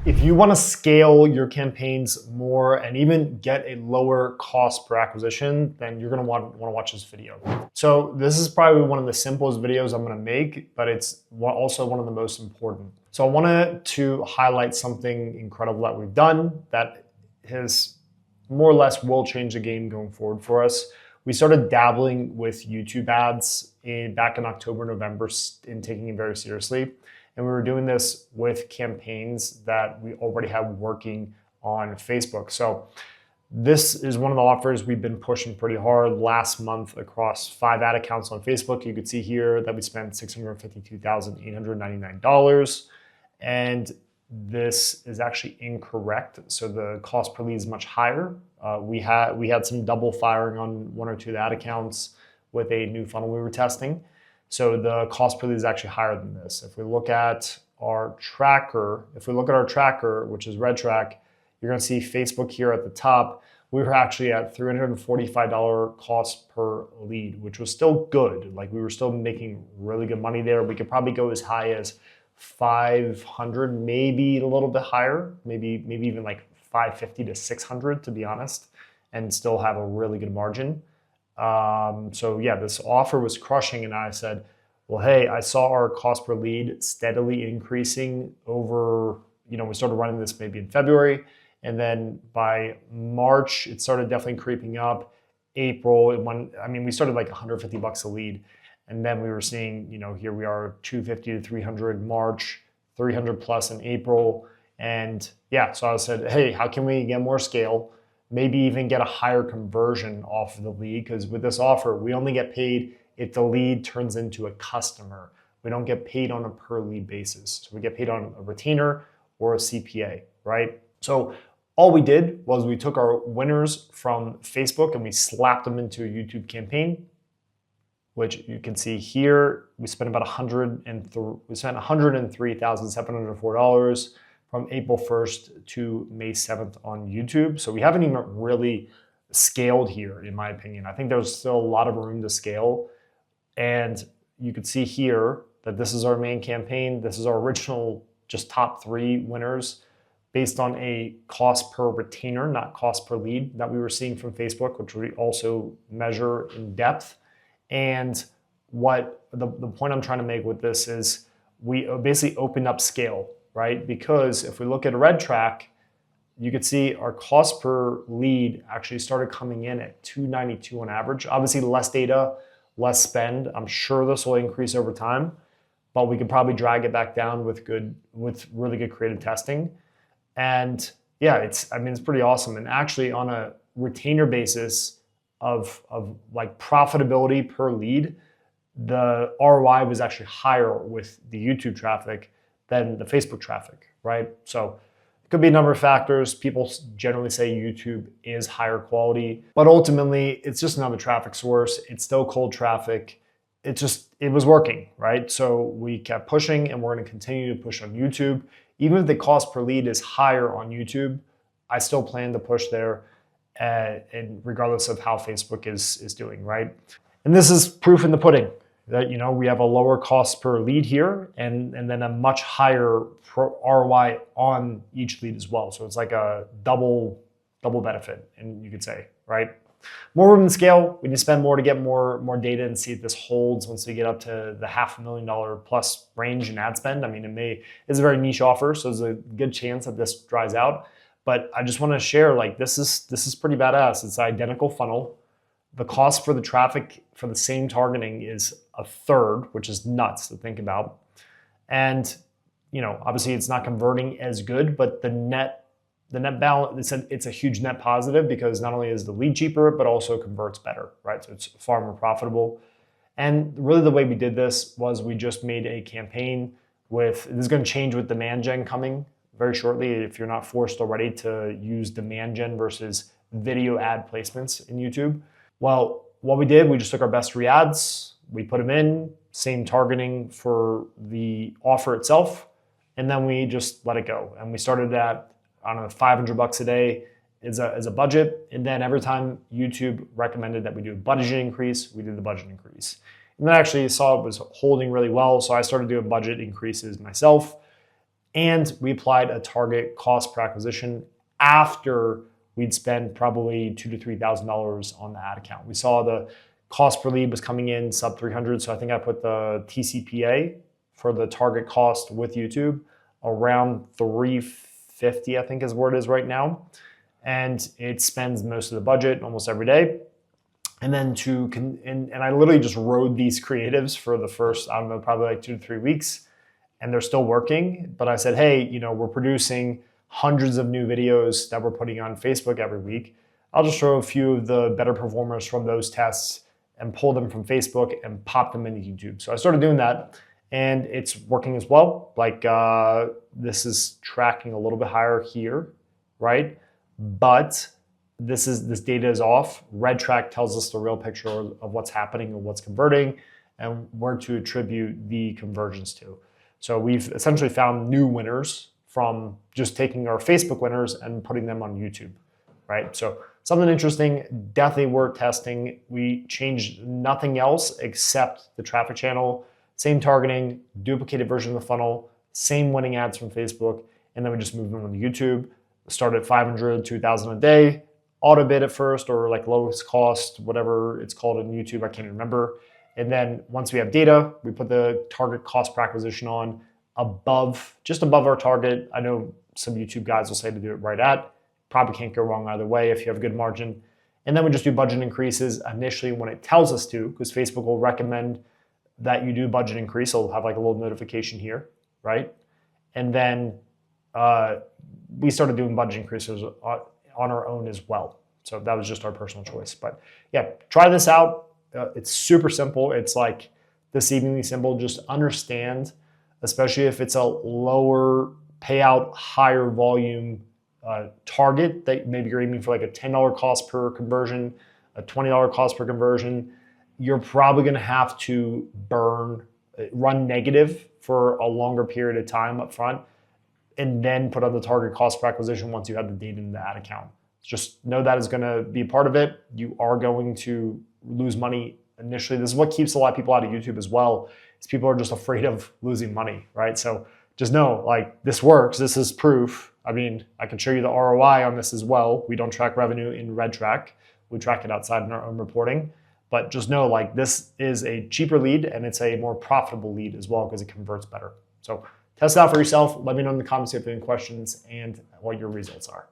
If you want to scale your campaigns more and even get a lower cost per acquisition, then you're going to want to watch this video. So this is probably one of the simplest videos I'm going to make, but it's also one of the most important. So I wanted to highlight something incredible that we've done that has more or less will change the game going forward for us. We started dabbling with YouTube ads back in October, November, and taking it very seriously. And we were doing this with campaigns that we already have working on Facebook. So this is one of the offers we've been pushing pretty hard last month across 5 ad accounts on Facebook. You could see here that we spent $652,899. And this is actually incorrect. So the cost per lead is much higher. We had some double firing on 1 or 2 ad accounts with a new funnel we were testing. So the cost per lead is actually higher than this. If we look at our tracker, which is red track, you're gonna see Facebook here at the top. We were actually at $345 cost per lead, which was still good. Like we were still making really good money there. We could probably go as high as 500, maybe a little bit higher, maybe even like 550 to 600 to be honest, and still have a really good margin. So yeah, this offer was crushing and I said, well, hey, I saw our cost per lead steadily increasing over, we started running this maybe in February, and then by March, it started definitely creeping up. April, we started like $150 a lead. And then we were seeing, here we are 250 to 300 March, 300 plus in April. And yeah, so I said, hey, how can we get more scale? Maybe even get a higher conversion off of the lead, because with this offer, we only get paid if the lead turns into a customer. We don't get paid on a per lead basis. So we get paid on a retainer or a CPA, right? So all we did was we took our winners from Facebook and we slapped them into a YouTube campaign, which you can see here. We spent about $103,704 from April 1st to May 7th on YouTube. So we haven't even really scaled here, in my opinion. I think there's still a lot of room to scale. And you can see here that this is our main campaign. This is our original just top 3 winners based on a cost per retainer, not cost per lead, that we were seeing from Facebook, which we also measure in depth. And what the point I'm trying to make with this is we basically opened up scale, right? Because if we look at a red track, you could see our cost per lead actually started coming in at $292 on average. Obviously less data, less spend. I'm sure this will increase over time, but we could probably drag it back down with really good creative testing. And yeah, it's pretty awesome. And actually on a retainer basis of like profitability per lead, the ROI was actually higher with the YouTube traffic than the Facebook traffic, right? So it could be a number of factors. People generally say YouTube is higher quality, but ultimately it's just another traffic source. It's still cold traffic. It was working, right? So we kept pushing and we're gonna continue to push on YouTube. Even if the cost per lead is higher on YouTube, I still plan to push there, and regardless of how Facebook is doing, right? And this is proof in the pudding that we have a lower cost per lead here, and then a much higher ROI on each lead as well. So it's like a double benefit, and you could say, right? More room to scale. We need to spend more to get more data and see if this holds once we get up to the $500,000 plus range in ad spend. It's a very niche offer, so there's a good chance that this dries out. But I just want to share, like, this is pretty badass. It's an identical funnel. The cost for the traffic for the same targeting is a third, which is nuts to think about. And obviously it's not converting as good, but the net balance, it's a huge net positive, because not only is the lead cheaper, but also converts better, right? So it's far more profitable. And really the way we did this was we just made a campaign this is going to change with demand gen coming very shortly, if you're not forced already to use demand gen versus video ad placements in YouTube. Well, what we did, we just took our best 3 ads, we put them in, same targeting for the offer itself, and then we just let it go. And we started at, I don't know, $500 a day as a budget. And then every time YouTube recommended that we do a budget increase, we did the budget increase. And then I actually saw it was holding really well, so I started doing budget increases myself. And we applied a target cost per acquisition after we'd spend probably $2,000 to $3,000 on the ad account. We saw the cost per lead was coming in sub 300. So I think I put the TCPA for the target cost with YouTube around 350, I think is where it is right now. And it spends most of the budget almost every day. And then and I literally just rode these creatives for the first, I don't know, probably like 2 to 3 weeks, and they're still working. But I said, hey, we're producing hundreds of new videos that we're putting on Facebook every week. I'll just show a few of the better performers from those tests and pull them from Facebook and pop them into YouTube. So I started doing that, and it's working as well. Like this is tracking a little bit higher here, right? But this data is off. Red track tells us the real picture of what's happening and what's converting and where to attribute the conversions to. So we've essentially found new winners from just taking our Facebook winners and putting them on YouTube, right? So something interesting, definitely worth testing. We changed nothing else except the traffic channel, same targeting, duplicated version of the funnel, same winning ads from Facebook, and then we just moved them on YouTube. Start at 500, 2,000 a day, auto bid at first, or like lowest cost, whatever it's called in YouTube, I can't remember. And then once we have data, we put the target cost per acquisition on just above our target. I know some YouTube guys will say to do it right at. Probably can't go wrong either way if you have a good margin. And then we just do budget increases initially when it tells us to, because Facebook will recommend that you do budget increase. It'll have like a little notification here, right? And then we started doing budget increases on our own as well. So that was just our personal choice. But yeah, try this out. It's super simple. It's like deceivingly simple. Just understand, especially if it's a lower payout, higher volume target that maybe you're aiming for like a $10 cost per conversion, a $20 cost per conversion, you're probably going to have to run negative for a longer period of time up front, and then put on the target cost per acquisition once you have the data in the ad account. Just know that is going to be a part of it. You are going to lose money initially. This is what keeps a lot of people out of YouTube as well, is people are just afraid of losing money, right? So just know, like, this works. This is proof. I mean, I can show you the ROI on this as well. We don't track revenue in Red Track. We track it outside in our own reporting. But just know, like, this is a cheaper lead and it's a more profitable lead as well because it converts better. So test it out for yourself. Let me know in the comments if you have any questions and what your results are.